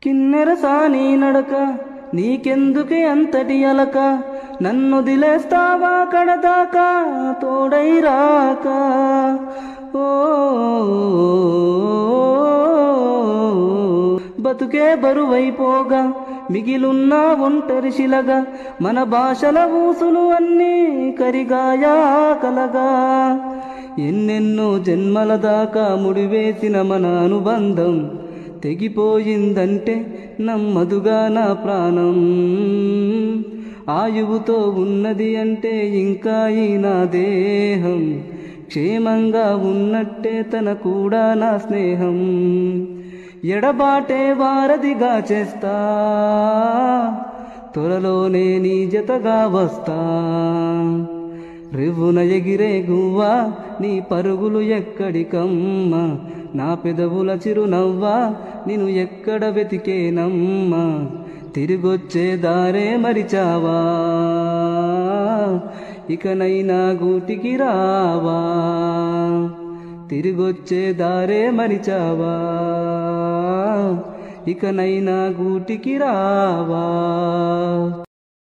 కిన్నెర సాని నడక నీకెందుకే అంతటి అలక, నన్నొదిలేస్తావా కడదాకా తోడై రాక. ఓ బతుకే బరువైపోగా మిగిలున్న ఒంటరి శిలగా, మన భాషల ఊసులు అన్నీ కరిగాయా కలగా. ఎన్నెన్నో జన్మల దాకా ముడివేసిన మన అనుబంధం తెగిపోయిందంటే నమ్మదుగా నా ప్రాణం. ఆయువుతో ఉన్నది అంటే ఇంకా ఈ నా దేహం, క్షేమంగా ఉన్నట్టే తన కూడా నా స్నేహం. ఎడబాటే వారధిగా చేస్తా, త్వరలోనే నీ జతగా వస్తా. రివ్వున ఎగిరే గువ్వా నీ పరుగులు ఎక్కడికమ్మా, నా పెదవుల చిరునవ్వా నిన్ను ఎక్కడ వెతికేనమ్మా. తిరిగొచ్చే దారే మరిచావా, ఇకనైనా గూటికి రావా. తిరిగొచ్చే దారే మరిచావా, ఇకనైనా గూటికి రావా.